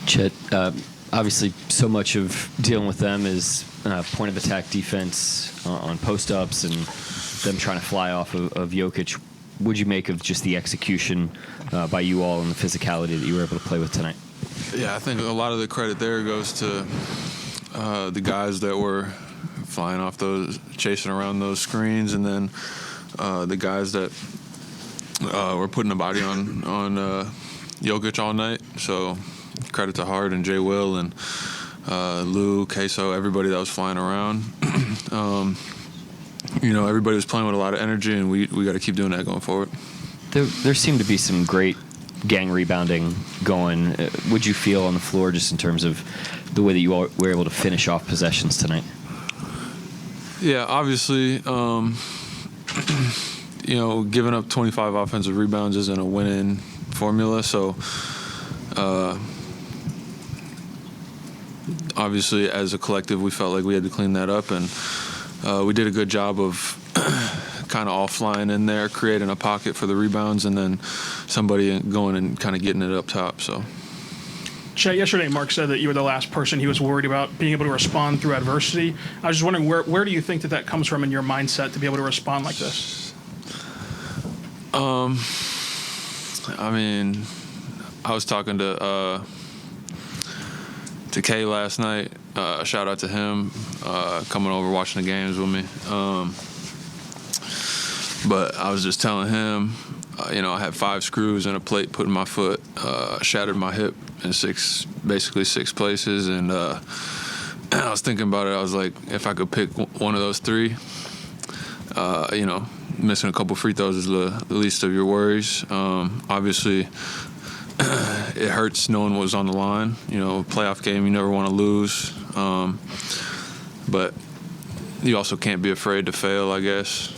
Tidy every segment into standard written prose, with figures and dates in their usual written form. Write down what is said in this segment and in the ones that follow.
Chet, obviously so much of dealing with them is point of attack defense on post-ups and them trying to fly off of Jokic. What'd you make of just the execution by you all and the physicality that you were able to play with tonight? Yeah, I think a lot of the credit there goes to the guys that were flying off those, chasing around those screens, and then the guys that were putting a body on Jokic all night. So credit to Hart and Jay Will and Lou, Queso, everybody that was flying around. Everybody was playing with a lot of energy, and we got to keep doing that going forward. There seemed to be some great gang rebounding going. What'd you feel on the floor just in terms of the way that you all were able to finish off possessions tonight? Yeah, obviously, giving up 25 offensive rebounds isn't a winning formula. So, obviously, as a collective, we felt like we had to clean that up, and we did a good job of kind of all flying in there, creating a pocket for the rebounds, and then somebody going and kind of getting it up top. So, Shai, yesterday Mark said that you were the last person he was worried about being able to respond through adversity. I was just wondering, where do you think that comes from in your mindset to be able to respond like this? I mean, I was talking to Kay last night. Shout out to him coming over watching the games with me. But I was just telling him, I had 5 screws and a plate put in my foot, shattered my hip in 6 places, and I was thinking about it. I was like, if I could pick one of those 3, missing a couple free throws is the least of your worries. Obviously, it hurts knowing what was on the line. Playoff game, you never want to lose. But you also can't be afraid to fail, I guess.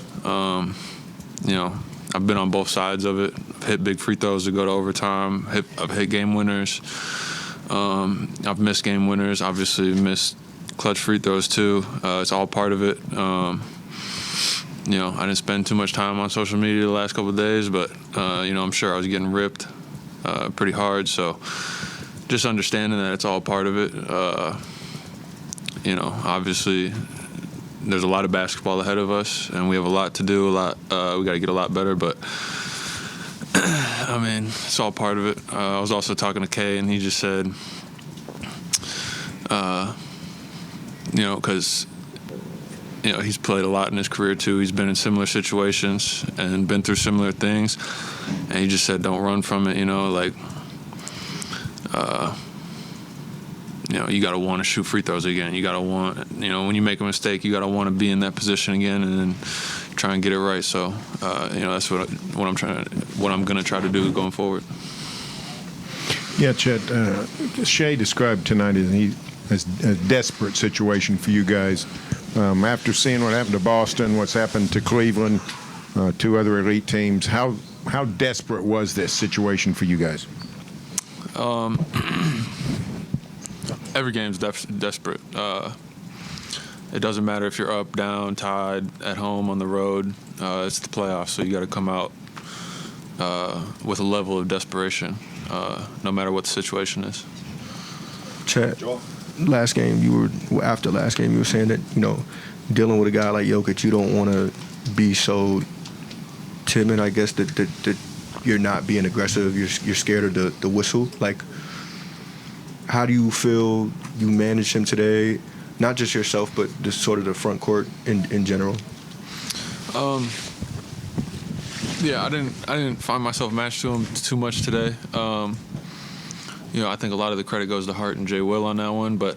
I've been on both sides of it. I've hit big free throws to go to overtime. I've hit game winners. I've missed game winners. Obviously missed clutch free throws too. It's all part of it. I didn't spend too much time on social media the last couple of days, but I'm sure I was getting ripped pretty hard. So just understanding that it's all part of it. Obviously there's a lot of basketball ahead of us, and we have a lot to do. We got to get a lot better, but I mean, it's all part of it. I was also talking to Kay, and he just said, because he's played a lot in his career too. He's been in similar situations and been through similar things, and he just said, don't run from it. You got to want to shoot free throws again. You got to want, when you make a mistake, you got to want to be in that position again and then try and get it right. So, that's what I'm going to try to do going forward. Yeah, Chet, Shai described tonight as a desperate situation for you guys. After seeing what happened to Boston, what's happened to Cleveland, 2 other elite teams, how desperate was this situation for you guys? Every game's desperate. It doesn't matter if you're up, down, tied, at home, on the road. It's the playoffs, so you got to come out with a level of desperation, no matter what the situation is. Chet, after last game, you were saying that, dealing with a guy like Jokic, you don't want to be so timid, I guess, that you're not being aggressive. You're scared of the whistle. Like, how do you feel you managed him today? Not just yourself, but just sort of the front court in general. Yeah, I didn't find myself matched to him too much today. I think a lot of the credit goes to Hart and Jay Will on that one, but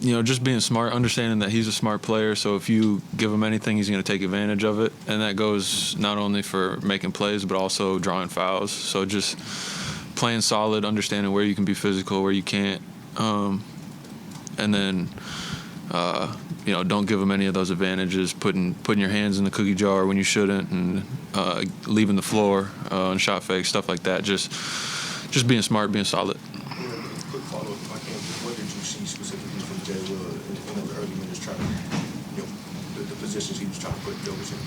just being smart, understanding that he's a smart player. So if you give him anything, he's going to take advantage of it, and that goes not only for making plays but also drawing fouls. So just playing solid, understanding where you can be physical, where you can't, and then don't give them any of those advantages, putting your hands in the cookie jar when you shouldn't, and leaving the floor and shot fake, stuff like that. Just being smart, being solid. Quick follow-up, what did you see specifically from Jay Will in the early minutes, trying the positions he was trying to put Jokic in?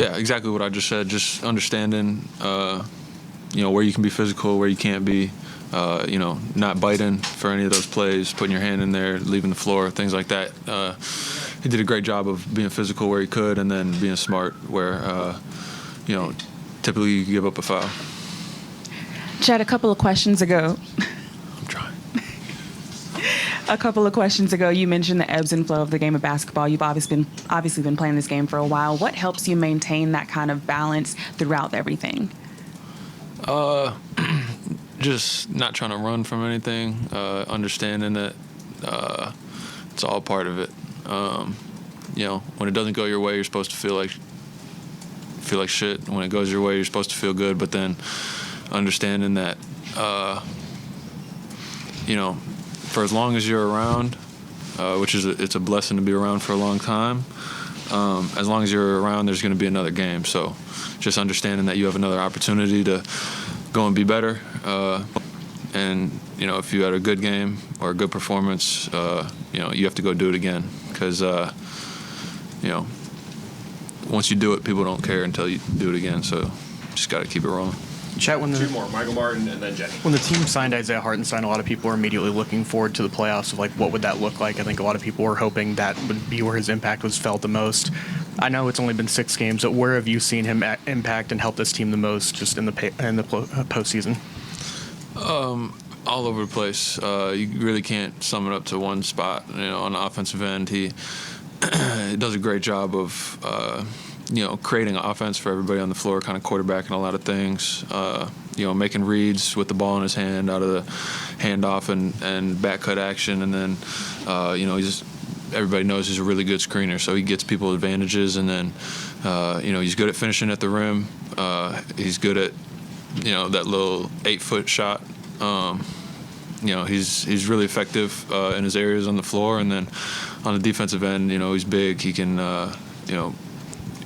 Yeah, exactly what I just said. Just understanding, where you can be physical, where you can't be, not biting for any of those plays, putting your hand in there, leaving the floor, things like that. He did a great job of being physical where he could, and then being smart where, typically you give up a foul. Chet, a couple of questions ago. I'm trying. A couple of questions ago, you mentioned the ebbs and flow of the game of basketball. You've obviously been playing this game for a while. What helps you maintain that kind of balance throughout everything? Just not trying to run from anything, understanding that it's all part of it. When it doesn't go your way, you're supposed to feel like shit. When it goes your way, you're supposed to feel good. But then understanding that, for as long as you're around, which is it's a blessing to be around for a long time. As long as you're around, there's going to be another game. So just understanding that you have another opportunity to go and be better. If you had a good game or a good performance, you have to go do it again. Because, once you do it, people don't care until you do it again. So just got to keep it rolling. Chet, Two more, Michael Martin and then Jenny. When the team signed Isaiah Hartenstein, a lot of people were immediately looking forward to the playoffs of what would that look like. I think a lot of people were hoping that would be where his impact was felt the most. I know it's only been 6 games, but where have you seen him impact and help this team the most just in the postseason? All over the place. You really can't sum it up to one spot. On the offensive end, he does a great job of creating an offense for everybody on the floor, kind of quarterbacking a lot of things, making reads with the ball in his hand out of the handoff and back cut action. And then, everybody knows he's a really good screener, so he gets people advantages. And then, he's good at finishing at the rim. He's good at, that little 8-foot shot. He's really effective in his areas on the floor. And then on the defensive end, he's big. He can,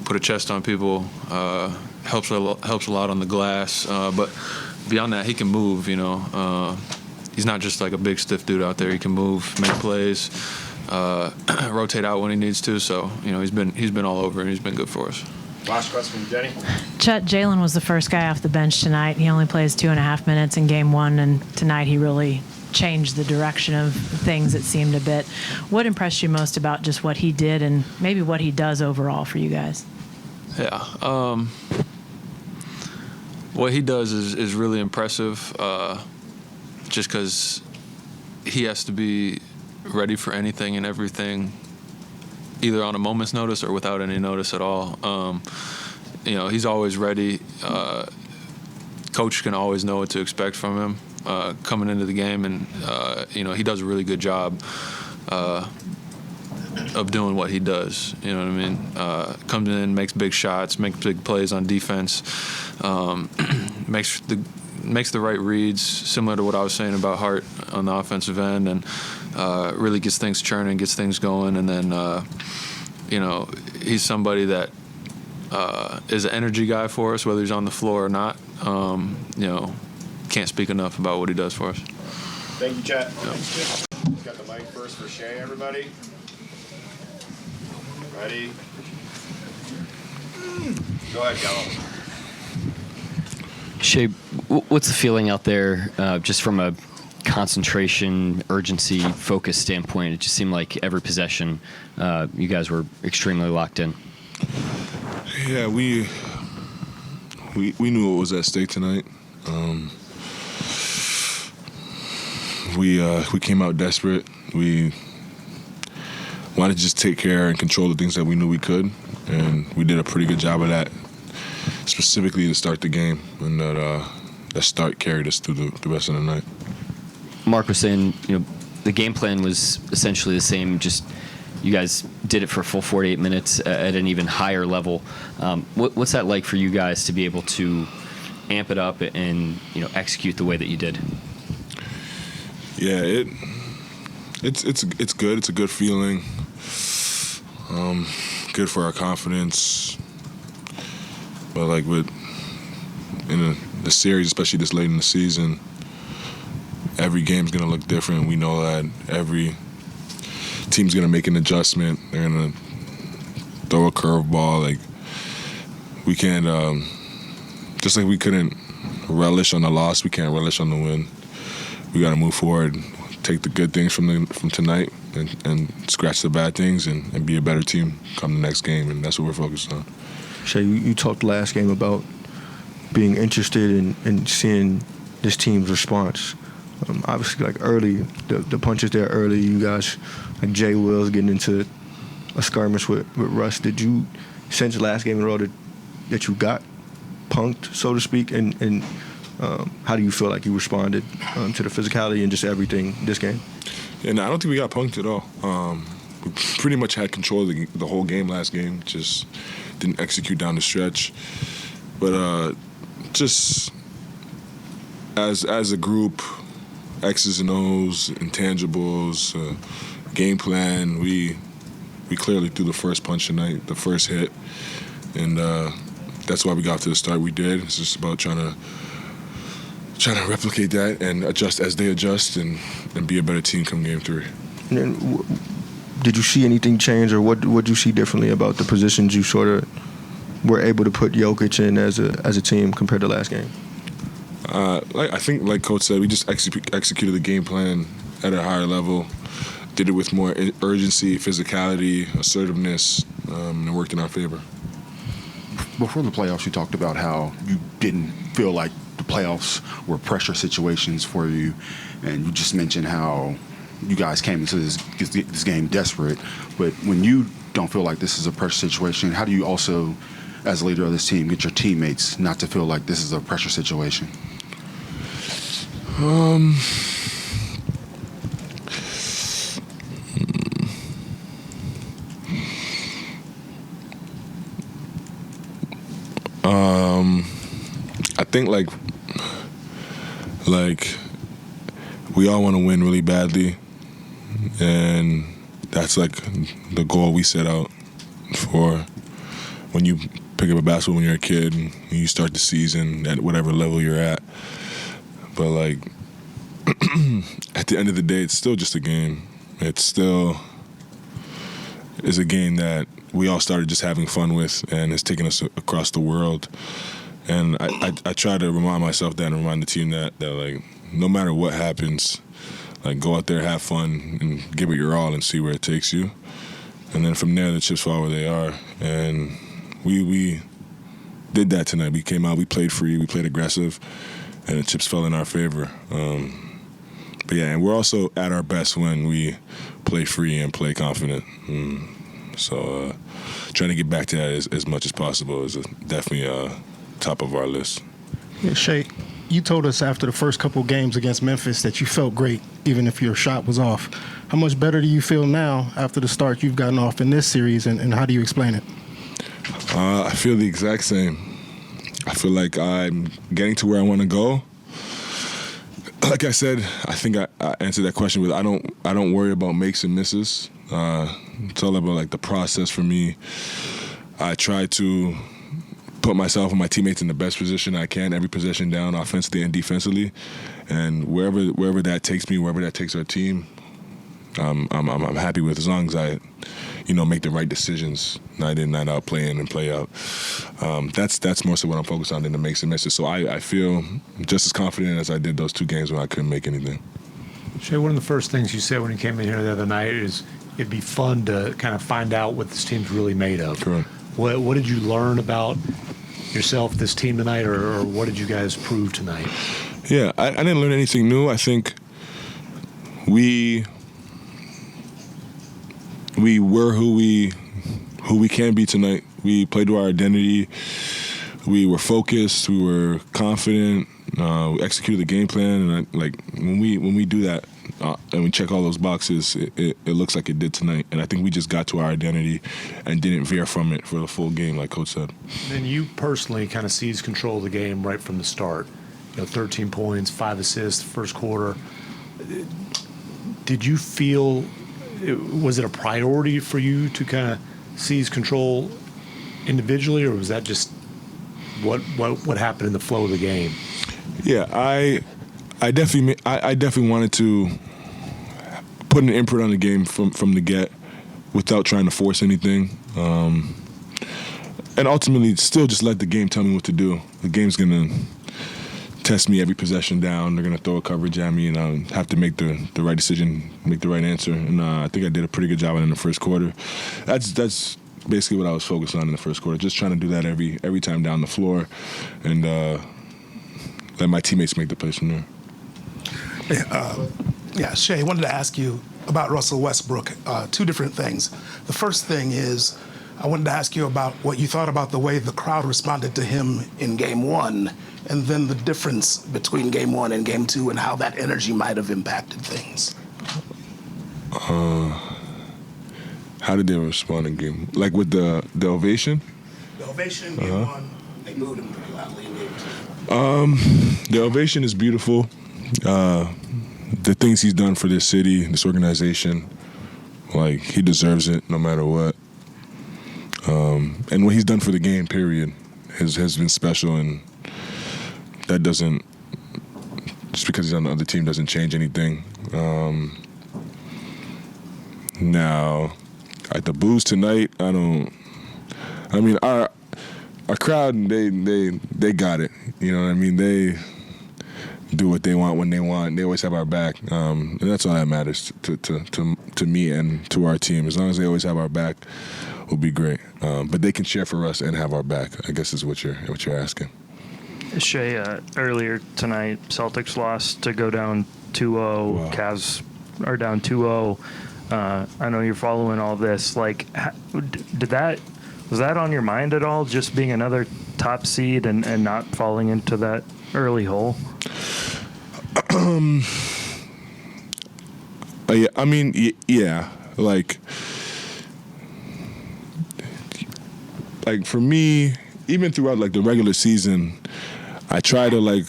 put a chest on people, helps a lot on the glass. But beyond that, he can move. He's not just like a big stiff dude out there. He can move, make plays, rotate out when he needs to. So he's been all over, and he's been good for us. Last question from Jenny. Chet, Jalen was the first guy off the bench tonight. He only plays 2.5 minutes in game 1, and tonight he really changed the direction of things, it seemed a bit. What impressed you most about just what he did and maybe what he does overall for you guys? Yeah. What he does is really impressive, just because he has to be ready for anything and everything, either on a moment's notice or without any notice at all. He's always ready. Coach can always know what to expect from him coming into the game, and he does a really good job of doing what he does. You know what I mean? Comes in, makes big shots, makes big plays on defense, makes the right reads, similar to what I was saying about Hart on the offensive end, and really gets things churning, gets things going. And then, he's somebody that is an energy guy for us, whether he's on the floor or not. Can't speak enough about what he does for us. Thank you, Chet. Got the mic first for Shai, everybody. Ready? Go ahead, Gallo. Shai, what's the feeling out there, just from a concentration, urgency, focus standpoint? It just seemed like every possession, you guys were extremely locked in. Yeah, we knew what was at stake tonight. We came out desperate. We wanted to just take care and control the things that we knew we could, and we did a pretty good job of that, specifically to start the game, and that start carried us through the rest of the night. Mark was saying, the game plan was essentially the same, just you guys did it for a full 48 minutes at an even higher level. What's that like for you guys to be able to amp it up and execute the way that you did? Yeah, it's good. It's a good feeling. Good for our confidence. But in the series, especially this late in the season, every game's gonna look different. We know that every team's gonna make an adjustment. They're gonna throw a curveball. We can't, just like we couldn't relish on the loss, we can't relish on the win. we got to move forward, take the good things from tonight, and scratch the bad things, and be a better team come the next game, and that's what we're focused on. Shai, you talked last game about being interested in seeing this team's response. Obviously, like early, the punches there early, you guys, like Jay Wills getting into a skirmish with Russ. Did you sense last game in a row that you got punked, so to speak, and how do you feel like you responded to the physicality and just everything this game? And I don't think we got punked at all. We pretty much had control of the whole game last game, just didn't execute down the stretch. But just as a group, X's and O's, intangibles, game plan, we clearly threw the first punch tonight, the first hit, and that's why we got to the start we did. It's just about trying to replicate that and adjust as they adjust, and be a better team come game 3. And then, did you see anything change, or what did you see differently about the positions you sort of were able to put Jokic in as a team compared to last game? I think, like Coach said, we just executed the game plan at a higher level, did it with more urgency, physicality, assertiveness, and it worked in our favor. Before the playoffs, you talked about how you didn't feel like the playoffs were pressure situations for you, and you just mentioned how you guys came into this game desperate. But when you don't feel like this is a pressure situation, how do you also, as a leader of this team, get your teammates not to feel like this is a pressure situation? I think like we all want to win really badly, and that's like the goal we set out for when you pick up a basketball when you're a kid and you start the season at whatever level you're at. But like at the end of the day, it's still just a game. It still is a game that we all started just having fun with, and it's taken us across the world. And I try to remind myself that, and remind the team that like no matter what happens, like go out there, have fun, and give it your all, and see where it takes you. And then from there, the chips fall where they are. And we did that tonight. We came out, we played free, we played aggressive, and the chips fell in our favor. But yeah, and we're also at our best when we play free and play confident. So trying to get back to that as much as possible is definitely top of our list. Yeah, Shai, you told us after the first couple of games against Memphis that you felt great, even if your shot was off. How much better do you feel now after the start you've gotten off in this series, and how do you explain it? I feel the exact same. I feel like I'm getting to where I want to go. Like I said, I think I answered that question with I don't worry about makes and misses. It's all about like the process for me. I try to put myself and my teammates in the best position I can every possession down, offensively and defensively, and wherever that takes me, wherever that takes our team, I'm happy with, as long as I, make the right decisions night in, night out, play in and play out. That's mostly what I'm focused on than the makes and misses. So I feel just as confident as I did those 2 games when I couldn't make anything. Shai, one of the first things you said when you came in here the other night is it'd be fun to kind of find out what this team's really made of. Correct. What did you learn about yourself, this team tonight, or what did you guys prove tonight? Yeah, I didn't learn anything new. I think we were who we can be tonight. We played to our identity. We were focused. We were confident. We executed the game plan, and when we do that and we check all those boxes, it looks like it did tonight. And I think we just got to our identity and didn't veer from it for the full game, like Coach said. And then you personally kind of seized control of the game right from the start. 13 points, 5 assists, first quarter. Did you feel? Was it a priority for you to kind of seize control individually, or was that just what happened in the flow of the game? Yeah, I definitely wanted to put an imprint on the game from the get without trying to force anything, and ultimately still just let the game tell me what to do. The game's gonna test me every possession down. They're going to throw a coverage at me, and I'll have to make the right decision, make the right answer. And I think I did a pretty good job in the first quarter. That's basically what I was focused on in the first quarter, just trying to do that every time down the floor and let my teammates make the plays from there. Shai, I wanted to ask you about Russell Westbrook. Two different things. The first thing is I wanted to ask you about what you thought about the way the crowd responded to him in Game 1, and then the difference between Game 1 and Game 2 and how that energy might have impacted things. How did they respond in game? Like with the ovation? The ovation in Game 1, they moved him pretty loudly in Game 2. The ovation is beautiful. The things he's done for this city, this organization, like he deserves it no matter what. And what he's done for the game, period, has been special, and that doesn't, just because he's on the other team doesn't change anything. Now, at the boos tonight, our crowd, they got it. You know what I mean? They do what they want when they want. They always have our back, and that's all that matters to me and to our team. As long as they always have our back, we'll be great. But they can cheer for us and have our back, I guess is what you're asking. Shai, earlier tonight, Celtics lost to go down 2-0. Wow. Cavs are down 2-0. I know you're following all this. Like, was that on your mind at all, just being another top seed and not falling into that early hole? Yeah. Like for me, even throughout like the regular season, I try to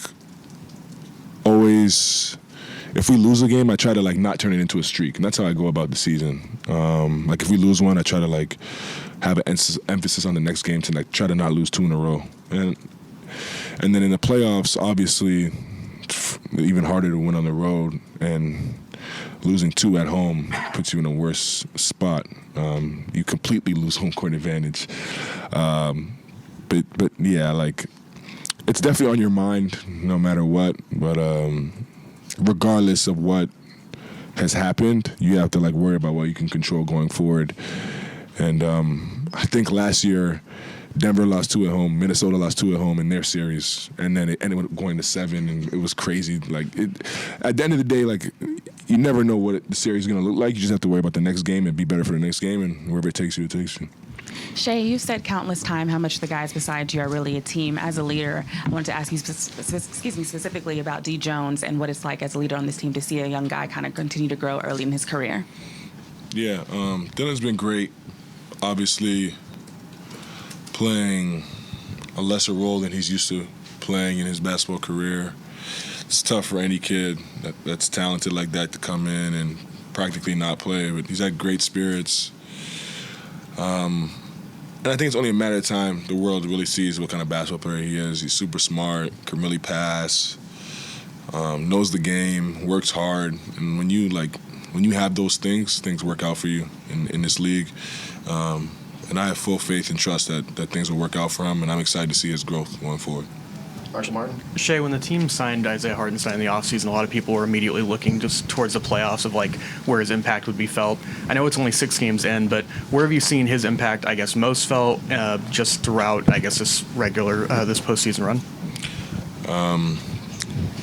always, if we lose a game, I try to not turn it into a streak, and that's how I go about the season. If we lose one, I try to have an emphasis on the next game to try to not lose 2 in a row, and then in the playoffs, obviously, even harder to win on the road, and losing 2 at home puts you in a worse spot. You completely lose home court advantage. But yeah, it's definitely on your mind no matter what. But regardless of what has happened, you have to worry about what you can control going forward. And I think last year, Denver lost 2 at home, Minnesota lost 2 at home in their series, and then it ended up going to 7, and it was crazy. At the end of the day, you never know what the series is going to look like. You just have to worry about the next game and be better for the next game, and wherever it takes you, it takes you. Shai, you've said countless times how much the guys beside you are really a team. As a leader, I wanted to ask you specifically about D. Jones and what it's like as a leader on this team to see a young guy kind of continue to grow early in his career. Yeah, Dylan's been great. Obviously, playing a lesser role than he's used to playing in his basketball career. It's tough for any kid that's talented like that to come in and practically not play, but he's had great spirits. And I think it's only a matter of time the world really sees what kind of basketball player he is. He's super smart, can really pass, knows the game, works hard, and when you have those things work out for you in this league. And I have full faith and trust that things will work out for him, and I'm excited to see his growth going forward. Marshall Martin. Shai, when the team signed Isaiah Hartenstein in the offseason, a lot of people were immediately looking just towards the playoffs of where his impact would be felt. I know it's only 6 games in, but where have you seen his impact, I guess, most felt just throughout, I guess, this postseason run?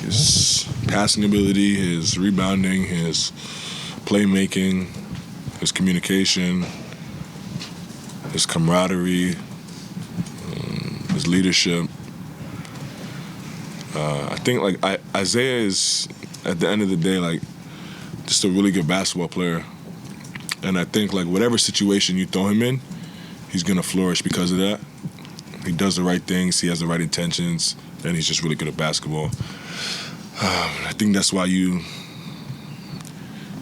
His passing ability, his rebounding, his playmaking, his communication, his camaraderie, his leadership. I think Isaiah is, at the end of the day, just a really good basketball player. And I think whatever situation you throw him in, he's gonna flourish because of that. He does the right things, he has the right intentions, and he's just really good at basketball. I think that's why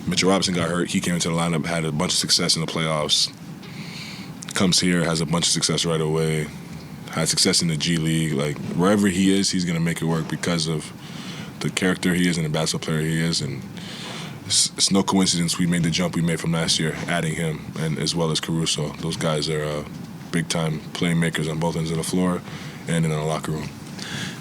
Mitchell Robinson got hurt. He came into the lineup, had a bunch of success in the playoffs. Comes here, has a bunch of success right away. Had success in the G League. Wherever he is, he's going to make it work because of the character he is and the basketball player he is. And it's no coincidence we made the jump we made from last year, adding him, and as well as Caruso. Those guys are big-time playmakers on both ends of the floor and in the locker room.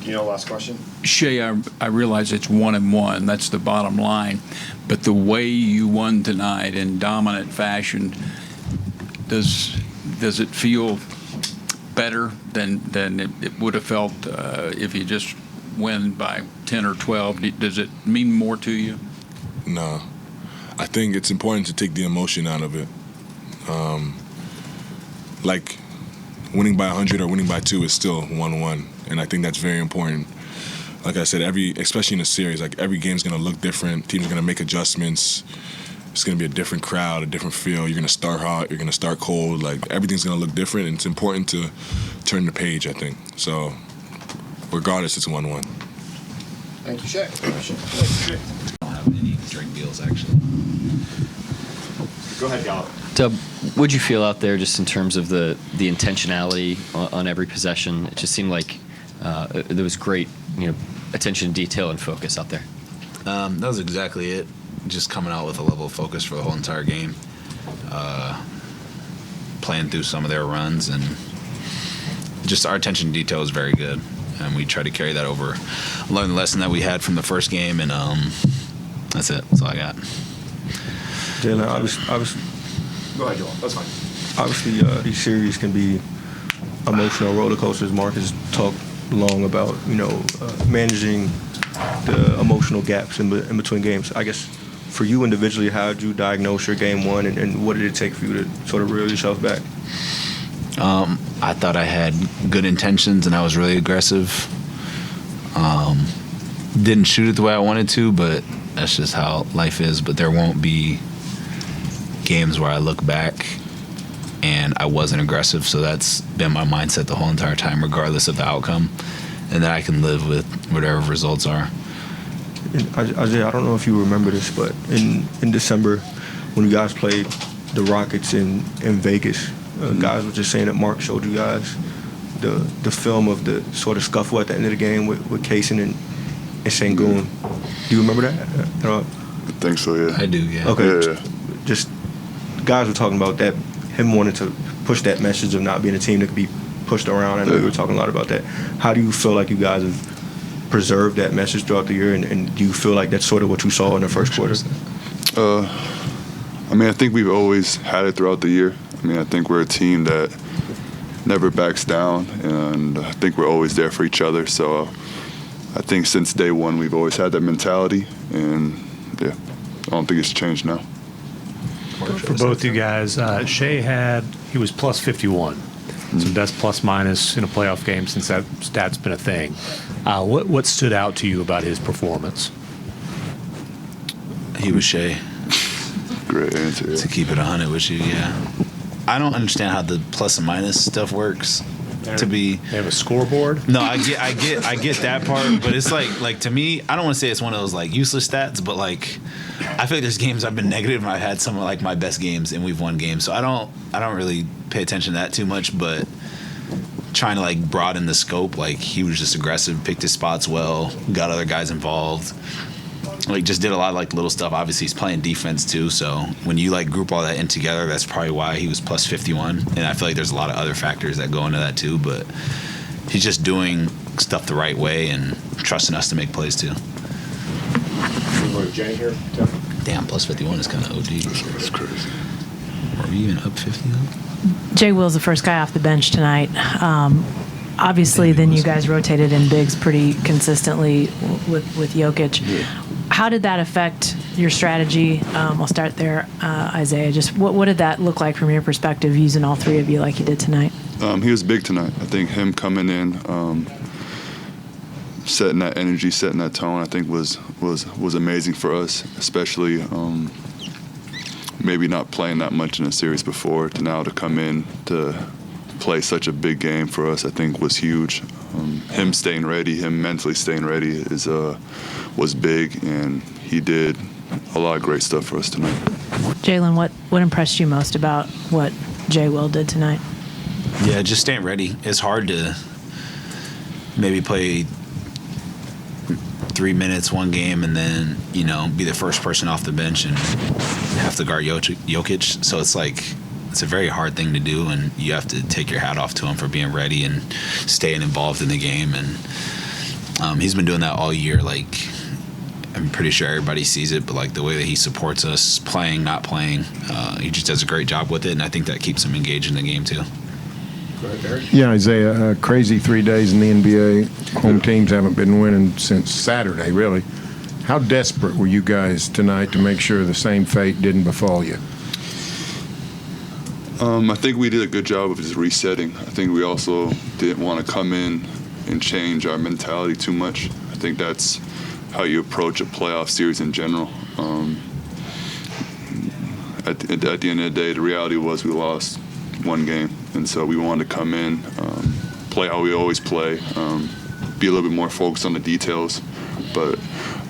Last question. Shai, I realize it's 1-1. That's the bottom line. But the way you won tonight in dominant fashion, does it feel better than it would have felt if you just win by 10 or 12? Does it mean more to you? No. I think it's important to take the emotion out of it. Like winning by 100 or winning by 2 is still 1-1, and I think that's very important. Like I said, especially in a series, like every game's gonna look different. Teams are gonna make adjustments. It's gonna be a different crowd, a different feel. You're gonna start hot, you're gonna start cold. Like everything's gonna look different, and it's important to turn the page, I think. So, regardless, it's 1-1. Thank you, Shai. I don't have any drink deals actually. Go ahead, Gallup. Dub, what'd you feel out there just in terms of the intentionality on every possession? It just seemed like there was great, attention to detail and focus out there. That was exactly it. Just coming out with a level of focus for the whole entire game. Playing through some of their runs, and just our attention to detail is very good. And we try to carry that over. Learn the lesson that we had from the first game, and that's it. That's all I got. Jalen, obviously, Go ahead, Joel. That's fine. obviously these series can be emotional roller coasters. Mark has talked long about, managing the emotional gaps in between games. I guess for you individually, how did you diagnose your game one, and what did it take for you to sort of reel yourself back? I thought I had good intentions and I was really aggressive. Didn't shoot it the way I wanted to, but that's just how life is. But there won't be games where I look back and I wasn't aggressive, so that's been my mindset the whole entire time, regardless of the outcome, and that I can live with whatever results are. Isaiah, I don't know if you remember this, but in December, when you guys played the Rockets in Vegas, guys were just saying that Mark showed you guys the film of the sort of scuffle at the end of the game with Kaysen and Sengun. Do you remember that at all? I think so, yeah. I do, yeah. Okay. Yeah. Just guys were talking about that, him wanting to push that message of not being a team that could be pushed around. I know you were talking a lot about that. How do you feel like you guys have preserved that message throughout the year, and do you feel like that's sort of what you saw in the first quarter? I think we've always had it throughout the year. I think we're a team that never backs down, and I think we're always there for each other. So I think since day one we've always had that mentality, and yeah, I don't think it's changed now. For both you guys, Shai he was plus 51. So best plus minus in a playoff game since that stat's been a thing. What stood out to you about his performance? He was Shai. Great answer. To keep it 100 with you, yeah. I don't understand how the plus and minus stuff works. They have a scoreboard. No, I get that part, but it's like to me, I don't want to say it's one of those like useless stats, but like I feel like there's games I've been negative and I've had some of like my best games and we've won games, so I don't really pay attention to that too much. But trying to like broaden the scope, like he was just aggressive, picked his spots well, got other guys involved. Like just did a lot of like little stuff. Obviously he's playing defense too, so when you like group all that in together, that's probably why he was plus 51. And I feel like there's a lot of other factors that go into that too, but he's just doing stuff the right way and trusting us to make plays too. Jay here. Damn, plus 51 is kind of OD. That's crazy. Are we even up 50 though? Jay Will's the first guy off the bench tonight. Obviously, then you guys rotated in bigs pretty consistently with Jokic. Yeah. How did that affect your strategy? I'll start there, Isaiah. Just what did that look like from your perspective, using all three of you like you did tonight? He was big tonight. I think him coming in, setting that energy, setting that tone, I think was amazing for us, especially maybe not playing that much in a series before, to come in to play such a big game for us, I think was huge. Him staying ready, him mentally staying ready was big, and he did a lot of great stuff for us tonight. Jalen, what impressed you most about what Jay Will did tonight? Yeah, just staying ready. It's hard to maybe play 3 minutes one game and then, be the first person off the bench and have to guard Jokic. So it's like, it's a very hard thing to do, and you have to take your hat off to him for being ready and staying involved in the game. And He's been doing that all year. Like, I'm pretty sure everybody sees it, but like the way that he supports us, playing, not playing, he just does a great job with it, and I think that keeps him engaged in the game too. Yeah, Isaiah, crazy 3 days in the NBA. Home teams haven't been winning since Saturday, really. How desperate were you guys tonight to make sure the same fate didn't befall you? I think we did a good job of just resetting. I think we also didn't want to come in and change our mentality too much. I think that's how you approach a playoff series in general. At the end of the day, the reality was we lost one game, and so we wanted to come in, play how we always play, be a little bit more focused on the details, but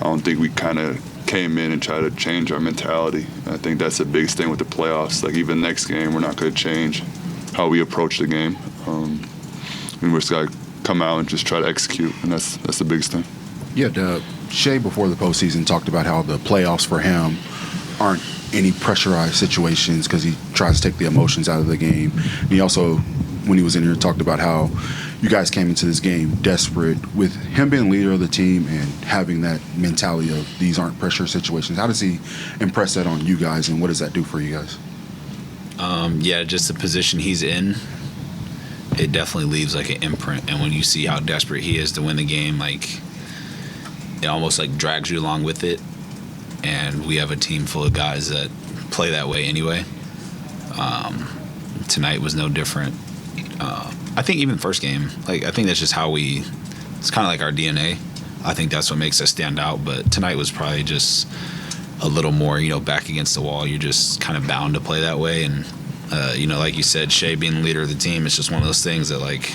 I don't think we kind of came in and tried to change our mentality. I think that's the biggest thing with the playoffs. Like, even next game, we're not going to change how we approach the game. We just got to come out and just try to execute, and that's the biggest thing. Yeah, Shai before the postseason talked about how the playoffs for him aren't any pressurized situations because he tries to take the emotions out of the game. And he also, when he was in here, talked about how you guys came into this game desperate. With him being leader of the team and having that mentality of these aren't pressure situations, how does he impress that on you guys, and what does that do for you guys? Yeah, just the position he's in, it definitely leaves like an imprint. And when you see how desperate he is to win the game, like, it almost like drags you along with it. And we have a team full of guys that play that way anyway. Tonight was no different. I think even the first game, like, I think that's just how it's kind of like our DNA. I think that's what makes us stand out. But tonight was probably just a little more, back against the wall. You're just kind of bound to play that way. And, like you said, Shai being the leader of the team, it's just one of those things that, like,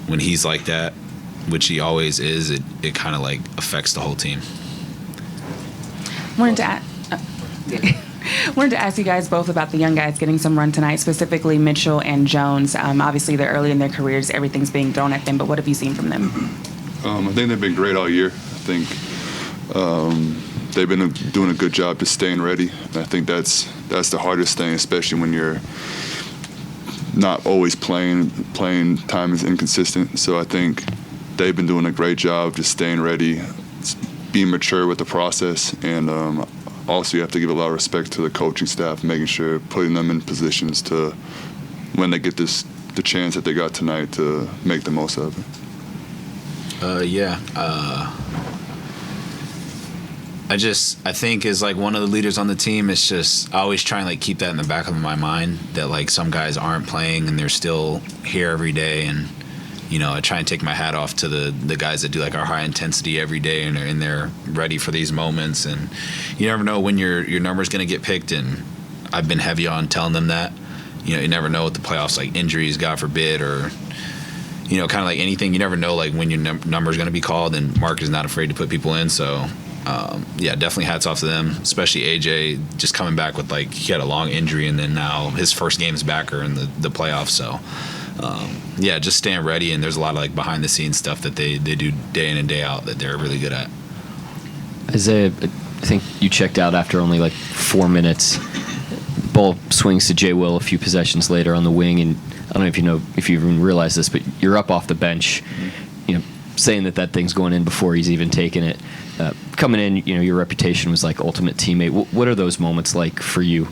when he's like that, which he always is, it kind of, like, affects the whole team. Wanted to ask you guys both about the young guys getting some run tonight, specifically Mitchell and Jones. Obviously, they're early in their careers. Everything's being thrown at them, but what have you seen from them? I think they've been great all year. I think they've been doing a good job just staying ready. And I think that's the hardest thing, especially when you're not always playing. Playing time is inconsistent. So I think they've been doing a great job just staying ready, being mature with the process, and also you have to give a lot of respect to the coaching staff, making sure, putting them in positions to, when they get the chance that they got tonight, to make the most of it. I think as like one of the leaders on the team, it's just I always try and like keep that in the back of my mind that like some guys aren't playing and they're still here every day, and I try and take my hat off to the guys that do like our high intensity every day and are in there ready for these moments. And you never know when your number's going to get picked, and I've been heavy on telling them that. You never know what the playoffs, like injuries, God forbid, or kind of like anything. You never know like when your number's going to be called, and Mark is not afraid to put people in. So definitely hats off to them, especially AJ just coming back with like he had a long injury, and then now his first games back are in the playoffs. So just staying ready, and there's a lot of like behind the scenes stuff that they do day in and day out that they're really good at. Isaiah, I think you checked out after only like 4 minutes. Ball swings to Jay Will a few possessions later on the wing, and I don't know if you even realize this, but you're up off the bench, saying that thing's going in before he's even taken it. Coming in, your reputation was like ultimate teammate. What are those moments like for you?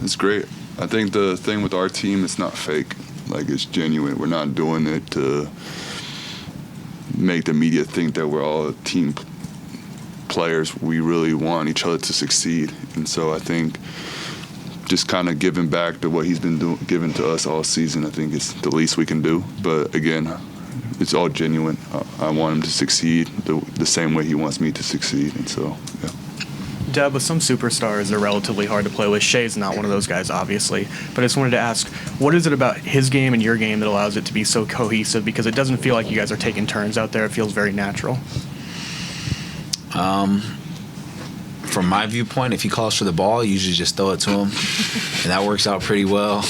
It's great. I think the thing with our team, it's not fake. Like, it's genuine. We're not doing it to make the media think that we're all team players. We really want each other to succeed. And so I think just kind of giving back to what he's been giving to us all season, I think it's the least we can do. But again, it's all genuine. I want him to succeed the same way he wants me to succeed. And so, yeah. Deb, with some superstars, they're relatively hard to play with. Shai's not one of those guys, obviously. But I just wanted to ask, what is it about his game and your game that allows it to be so cohesive? Because it doesn't feel like you guys are taking turns out there. It feels very natural. From my viewpoint, if he calls for the ball, you usually just throw it to him, and that works out pretty well.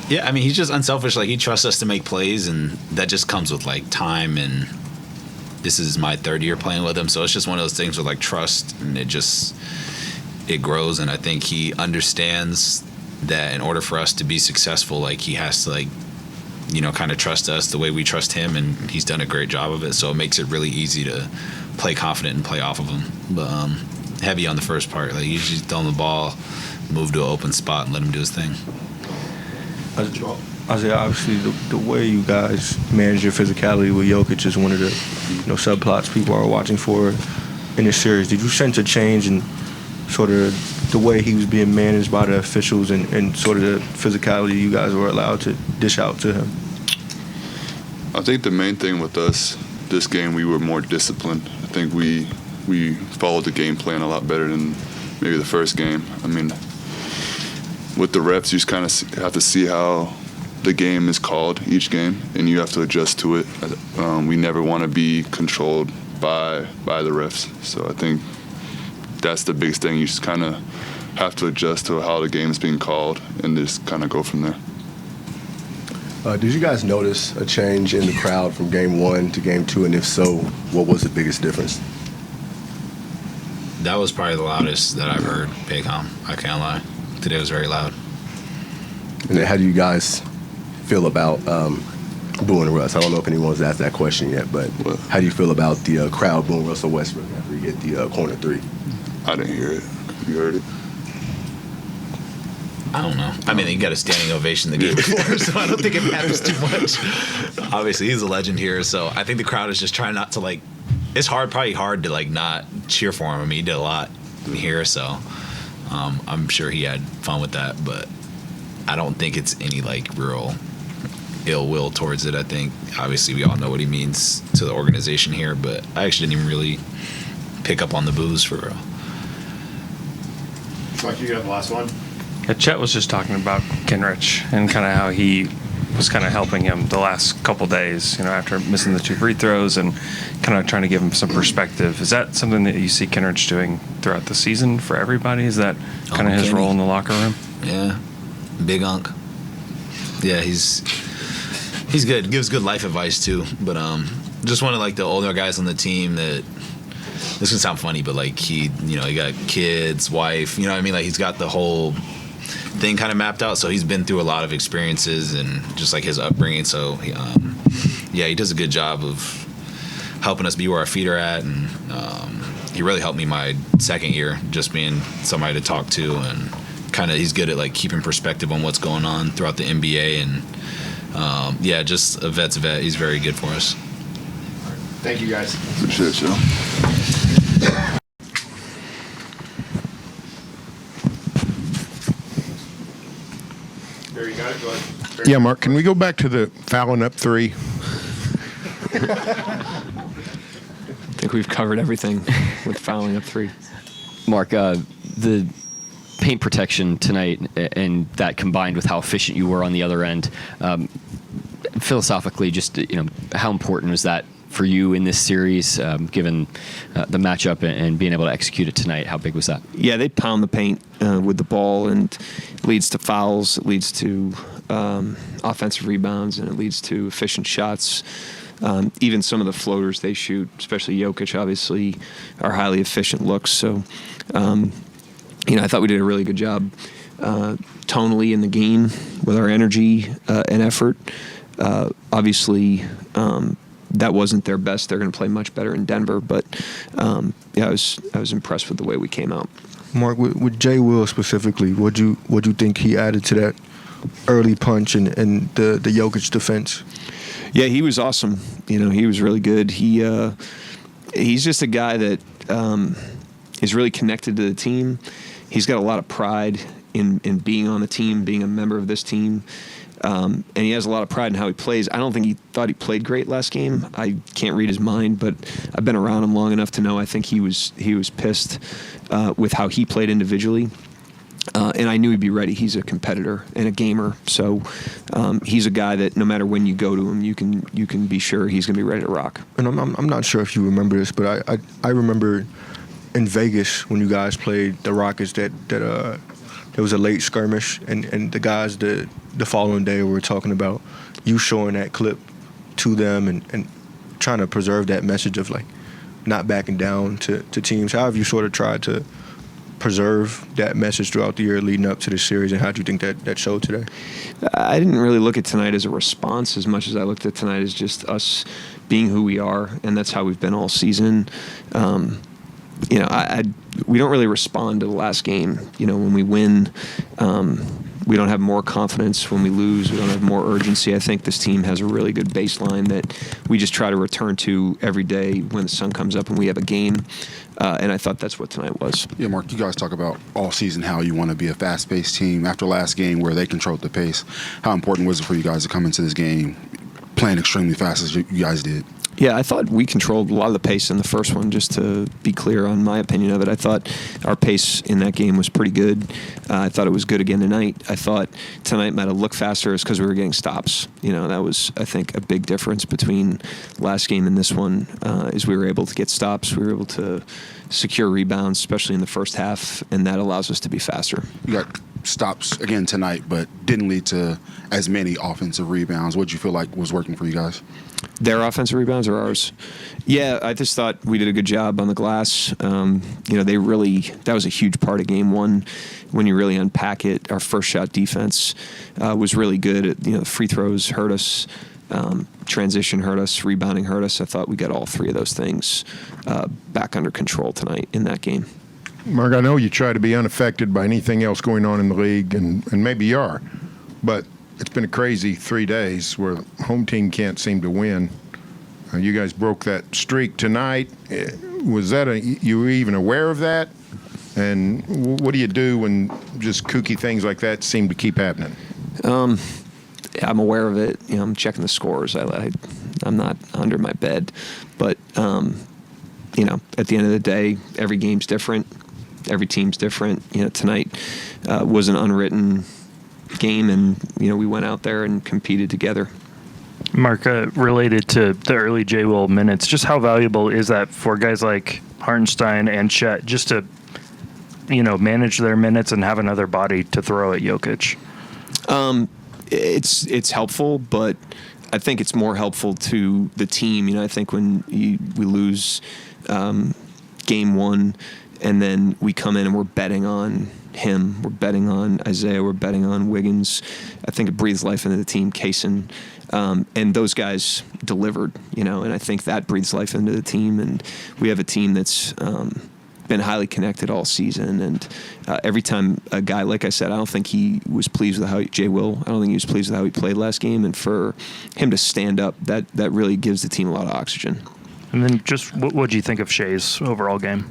He's just unselfish. Like, he trusts us to make plays, and that just comes with like time, and this is my third year playing with him, so it's just one of those things with like trust, and it grows. And I think he understands that in order for us to be successful, like, he has to like kind of trust us the way we trust him, and he's done a great job of it. So it makes it really easy to play confident and play off of him. But heavy on the first part. Like, you just throw him the ball, move to an open spot, and let him do his thing. Isaiah, obviously the way you guys manage your physicality with Jokic is one of the subplots people are watching for in this series. Did you sense a change in sort of the way he was being managed by the officials and sort of the physicality you guys were allowed to dish out to him? I think the main thing with us this game, we were more disciplined. I think we followed the game plan a lot better than maybe the first game. I mean, with the reps, you just kind of have to see how the game is called each game, and you have to adjust to it. We never want to be controlled by the refs. So I think that's the biggest thing. You just kind of have to adjust to how the game is being called and just kind of go from there. Did you guys notice a change in the crowd from game 1 to game 2? And if so, what was the biggest difference? That was probably the loudest that I've heard, Paycom. I can't lie. Today was very loud. And then how do you guys feel about booing Russ? I don't know if anyone's asked that question yet, but how do you feel about the crowd booing Russell Westbrook after he hit the corner 3? I didn't hear it. You heard it? I don't know. I mean, he got a standing ovation the game before, so I don't think it matters too much. Obviously, he's a legend here, so I think the crowd is just trying not to, like, it's probably hard to, like, not cheer for him. I mean, he did a lot here, so I'm sure he had fun with that, but I don't think it's any, like, real ill will towards it. I think, obviously, we all know what he means to the organization here, but I actually didn't even really pick up on the boos for real. Mike, you got the last one? Yeah, Chet was just talking about Kenrich and kind of how he was kind of helping him the last couple days, after missing the 2 free throws and kind of trying to give him some perspective. Is that something that you see Kenrich doing throughout the season for everybody? Is that kind of his role in the locker room? Yeah, big Unc. Yeah, he's good. Gives good life advice too. But just one of like the older guys on the team that. This can sound funny, but like he got kids, wife. You know what I mean? Like he's got the whole thing kind of mapped out. So he's been through a lot of experiences and just like his upbringing. So he does a good job of helping us be where our feet are at, and he really helped me my second year, just being somebody to talk to, and kind of he's good at like keeping perspective on what's going on throughout the NBA, and just a vet's a vet. He's very good for us. Thank you, guys. Appreciate you. There, you got it. Go ahead. Yeah, Mark, can we go back to the fouling up 3? I think we've covered everything with fouling up 3. Mark, the paint protection tonight and that combined with how efficient you were on the other end, philosophically, just how important was that for you in this series, given the matchup and being able to execute it tonight? How big was that? Yeah, they pound the paint with the ball, and it leads to fouls. It leads to offensive rebounds, and it leads to efficient shots. Even some of the floaters they shoot, especially Jokic, obviously, are highly efficient looks. So, I thought we did a really good job tonally in the game with our energy and effort. Obviously, that wasn't their best. They're going to play much better in Denver. But, I was impressed with the way we came out. Mark, with Jay Will specifically, what'd you think he added to that early punch and the Jokic defense? Yeah, he was awesome. He was really good. He's just a guy that is really connected to the team. He's got a lot of pride in being on the team, being a member of this team. And he has a lot of pride in how he plays. I don't think he thought he played great last game. I can't read his mind, but I've been around him long enough to know I think he was pissed with how he played individually. And I knew he'd be ready. He's a competitor and a gamer, so he's a guy that no matter when you go to him, you can be sure he's going to be ready to rock. And I'm not sure if you remember this, but I remember in Vegas when you guys played the Rockets that there was a late skirmish, and the guys the following day were talking about you showing that clip to them and trying to preserve that message of like not backing down to teams. How have you sort of tried to preserve that message throughout the year leading up to the series, and how do you think that showed today? I didn't really look at tonight as a response as much as I looked at tonight as just us being who we are, and that's how we've been all season. We don't really respond to the last game. When we win, we don't have more confidence. When we lose, we don't have more urgency. I think this team has a really good baseline that we just try to return to every day when the sun comes up and we have a game. And I thought that's what tonight was. Yeah, Mark, you guys talk about all season how you want to be a fast-paced team. After last game where they controlled the pace, how important was it for you guys to come into this game playing extremely fast as you guys did? Yeah, I thought we controlled a lot of the pace in the first one, just to be clear on my opinion of it. I thought our pace in that game was pretty good. I thought it was good again tonight. I thought tonight might have looked faster is because we were getting stops. That was, I think, a big difference between last game and this one is we were able to get stops. We were able to secure rebounds, especially in the first half, and that allows us to be faster. You got stops again tonight, but didn't lead to as many offensive rebounds. What did you feel like was working for you guys? Their offensive rebounds or ours? Yeah, I just thought we did a good job on the glass. That was a huge part of game one. When you really unpack it, our first shot defense was really good. The free throws hurt us, transition hurt us, rebounding hurt us. I thought we got all three of those things back under control tonight in that game. Mark, I know you try to be unaffected by anything else going on in the league, and maybe you are, but it's been a crazy 3 days where the home team can't seem to win. You guys broke that streak tonight. Was that you were even aware of that? And what do you do when just kooky things like that seem to keep happening? I'm aware of it. I'm checking the scores. I'm not under my bed, but at the end of the day, every game's different. Every team's different. Tonight was an unwritten game, and we went out there and competed together. Mark, related to the early J. Will minutes, just how valuable is that for guys like Hartenstein and Chet, just to manage their minutes and have another body to throw at Jokic? It's helpful, but I think it's more helpful to the team. I think when we lose game one, and then we come in and we're betting on him, we're betting on Isaiah, we're betting on Wiggins. I think it breathes life into the team. Kaysen, and those guys delivered, and I think that breathes life into the team. And we have a team that's been highly connected all season. And every time a guy, like I said, I don't think he was pleased with how Jay Will. I don't think he was pleased with how he played last game. And for him to stand up, that really gives the team a lot of oxygen. And then just what do you think of Shai's overall game?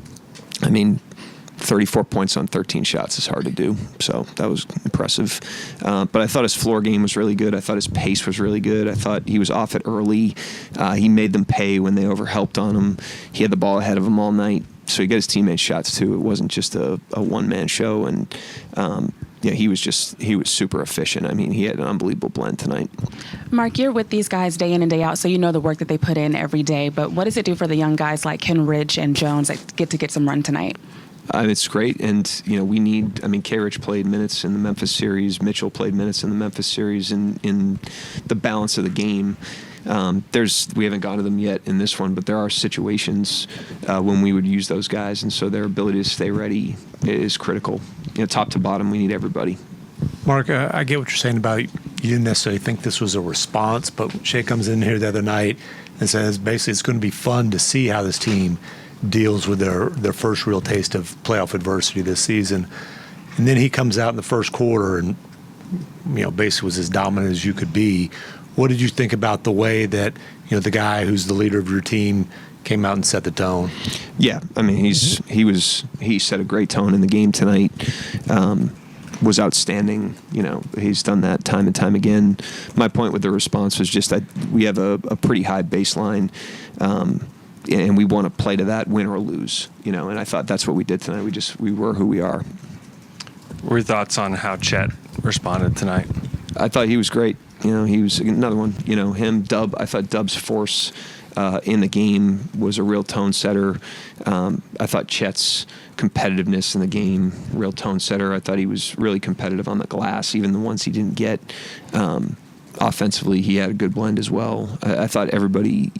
34 points on 13 shots is hard to do, so that was impressive. But I thought his floor game was really good. I thought his pace was really good. I thought he was off it early. He made them pay when they overhelped on him. He had the ball ahead of him all night, so he got his teammates shots too. It wasn't just a one-man show, and he was super efficient. He had an unbelievable blend tonight. Mark, you're with these guys day in and day out, so you know the work that they put in every day. But what does it do for the young guys like Kenridge and Jones that get some run tonight? It's great, and we need. K-Rich played minutes in the Memphis series. Mitchell played minutes in the Memphis series. In the balance of the game, we haven't gotten to them yet in this one, but there are situations when we would use those guys, and so their ability to stay ready is critical. Top to bottom, we need everybody. Mark, I get what you're saying about you didn't necessarily think this was a response, but Shai comes in here the other night and says basically it's going to be fun to see how this team deals with their first real taste of playoff adversity this season. And then he comes out in the first quarter and basically was as dominant as you could be. What did you think about the way that the guy who's the leader of your team came out and set the tone? Yeah, he set a great tone in the game tonight. Was outstanding. He's done that time and time again. My point with the response was just that we have a pretty high baseline. And we want to play to that, win or lose, and I thought that's what we did tonight. We were who we are. What were your thoughts on how Chet responded tonight? I thought he was great. He was another one. Him, Dub. I thought Dub's force in the game was a real tone setter. I thought Chet's competitiveness in the game, real tone setter. I thought he was really competitive on the glass, even the ones he didn't get. Offensively, he had a good blend as well. I thought everybody,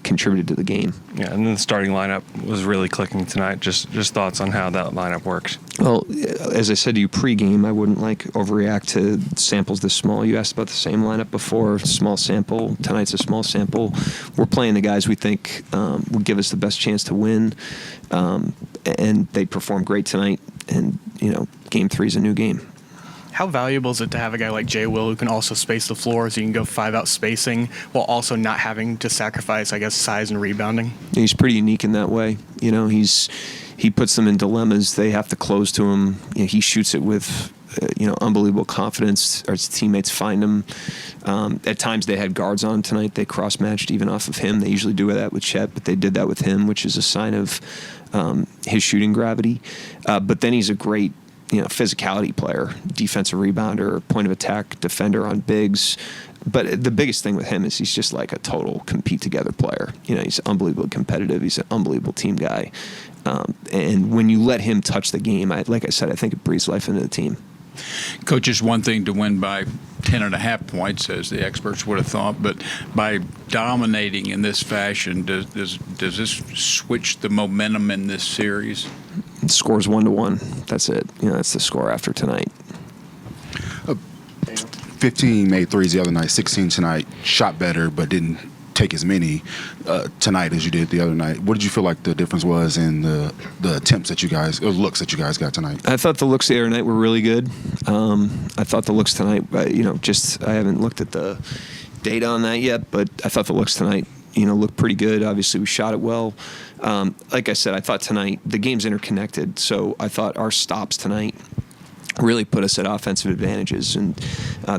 contributed to the game. Yeah, and then the starting lineup was really clicking tonight. Just thoughts on how that lineup works. Well, as I said to you pregame, I wouldn't overreact to samples this small. You asked about the same lineup before, small sample. Tonight's a small sample. We're playing the guys we think will give us the best chance to win, and they performed great tonight. And Game 3 is a new game. How valuable is it to have a guy like Jay Will who can also space the floor, so you can go 5-out spacing while also not having to sacrifice, I guess, size and rebounding? He's pretty unique in that way. He puts them in dilemmas. They have to close to him. He shoots it with unbelievable confidence. Our teammates find him. At times they had guards on tonight. They cross-matched even off of him. They usually do that with Chet, but they did that with him, which is a sign of his shooting gravity. But then he's a great physicality player, defensive rebounder, point of attack defender on bigs. But the biggest thing with him is he's just like a total compete-together player. He's unbelievably competitive. He's an unbelievable team guy. And when you let him touch the game, like I said, I think it breathes life into the team. Coach, it's one thing to win by 10.5 points, as the experts would have thought, but by dominating in this fashion, does this switch the momentum in this series? The score's 1-1. That's it. That's the score after tonight. 15 made threes the other night, 16 tonight. Shot better, but didn't take as many tonight as you did the other night. What did you feel like the difference was in the attempts that you guys, or looks that you guys got tonight? I thought the looks the other night were really good. I thought the looks tonight, I haven't looked at the data on that yet, but I thought the looks tonight, looked pretty good. Obviously, we shot it well. Like I said, I thought tonight the game's interconnected, so I thought our stops tonight really put us at offensive advantages. And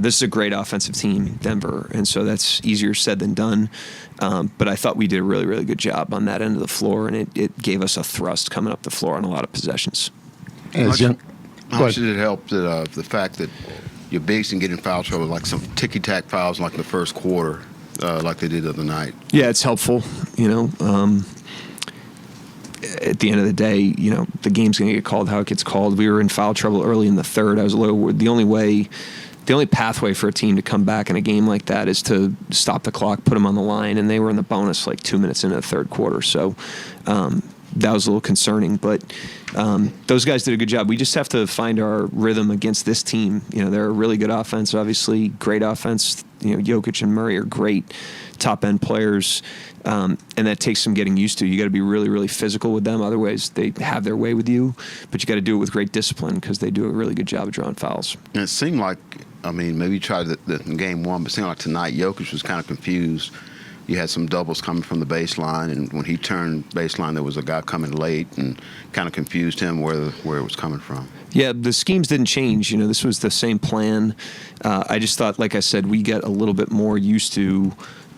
this is a great offensive team, Denver, and so that's easier said than done. But I thought we did a really, really good job on that end of the floor, and it gave us a thrust coming up the floor on a lot of possessions. How much did it help that, the fact that your bigs can get in foul trouble, like some ticky-tack fouls like in the first quarter, like they did the other night? Yeah, it's helpful, at the end of the day, the game's going to get called how it gets called. We were in foul trouble early in the third. I was a little worried. The only pathway for a team to come back in a game like that is to stop the clock, put them on the line, and they were in the bonus like 2 minutes into the third quarter. So that was a little concerning. But those guys did a good job. We just have to find our rhythm against this team. They're a really good offense, obviously, great offense. Jokic and Murray are great top-end players, and that takes some getting used to. You got to be really, really physical with them. Otherwise, they have their way with you, but you got to do it with great discipline because they do a really good job of drawing fouls. And it seemed like, maybe you tried that in game one, but it seemed like tonight Jokic was kind of confused. You had some doubles coming from the baseline, and when he turned baseline, there was a guy coming late and kind of confused him where it was coming from. Yeah, the schemes didn't change. This was the same plan. I just thought, like I said, we get a little bit more used to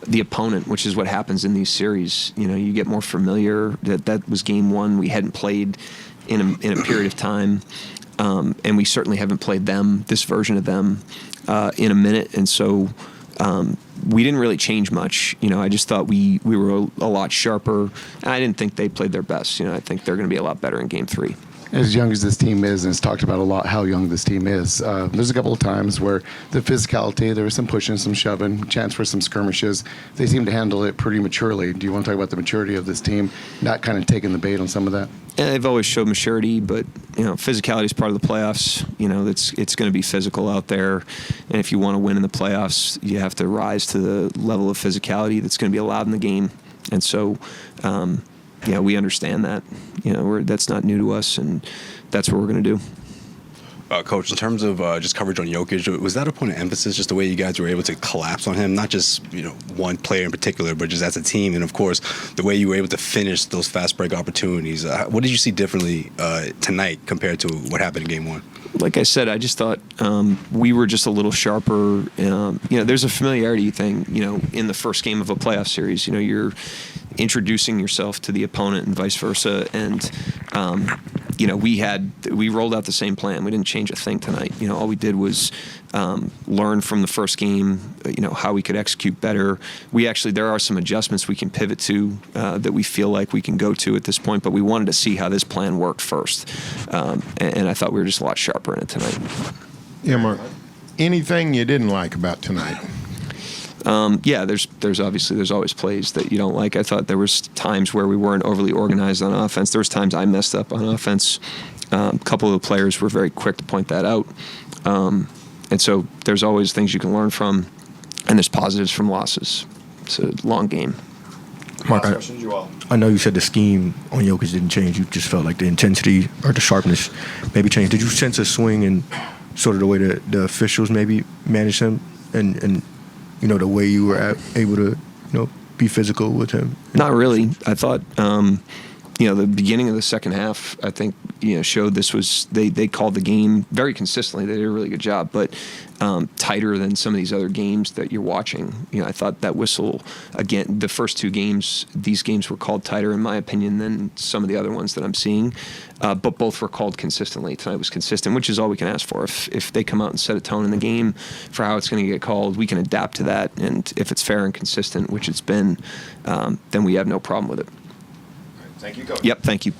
the opponent, which is what happens in these series. You get more familiar. That was game one. We hadn't played in a period of time, and we certainly haven't played this version of them, in a minute. And so we didn't really change much. I just thought we were a lot sharper. I didn't think they played their best. I think they're going to be a lot better in game 3. As young as this team is, and it's talked about a lot how young this team is, there's a couple of times where the physicality, there was some pushing, some shoving, chance for some skirmishes. They seem to handle it pretty maturely. Do you want to talk about the maturity of this team, not kind of taking the bait on some of that? Yeah, they've always showed maturity, but physicality is part of the playoffs. It's going to be physical out there, and if you want to win in the playoffs, you have to rise to the level of physicality that's going to be allowed in the game. And so, we understand that. That's not new to us, and that's what we're going to do. Coach, in terms of just coverage on Jokic, was that a point of emphasis, just the way you guys were able to collapse on him, not just one player in particular, but just as a team, and of course the way you were able to finish those fast break opportunities? What did you see differently tonight compared to what happened in game one? Like I said, I just thought we were just a little sharper. There's a familiarity thing, in the first game of a playoff series. You're introducing yourself to the opponent and vice versa. And, we rolled out the same plan. We didn't change a thing tonight. All we did was learn from the first game, how we could execute better. There are some adjustments we can pivot to that we feel like we can go to at this point, but we wanted to see how this plan worked first. And I thought we were just a lot sharper in it tonight. Yeah, Mark. Anything you didn't like about tonight? Yeah, there's always plays that you don't like. I thought there was times where we weren't overly organized on offense. There was times I messed up on offense. A couple of the players were very quick to point that out. And so there's always things you can learn from, and there's positives from losses. It's a long game. Mark, I know you said the scheme on Jokic didn't change. You just felt like the intensity or the sharpness maybe changed. Did you sense a swing in sort of the way the officials maybe managed him and you know, the way you were able to, you know, be physical with him? Not really. I thought, you know, the beginning of the second half, I think, you know, showed this was, they called the game very consistently. They did a really good job, but tighter than some of these other games that you're watching. You know, I thought that whistle, again, the first two games, these games were called tighter, in my opinion, than some of the other ones that I'm seeing. But both were called consistently. Tonight was consistent, which is all we can ask for. If they come out and set a tone in the game for how it's going to get called, we can adapt to that. And if it's fair and consistent, which it's been, then we have no problem with it. Thank you, Coach. Yep, thank you.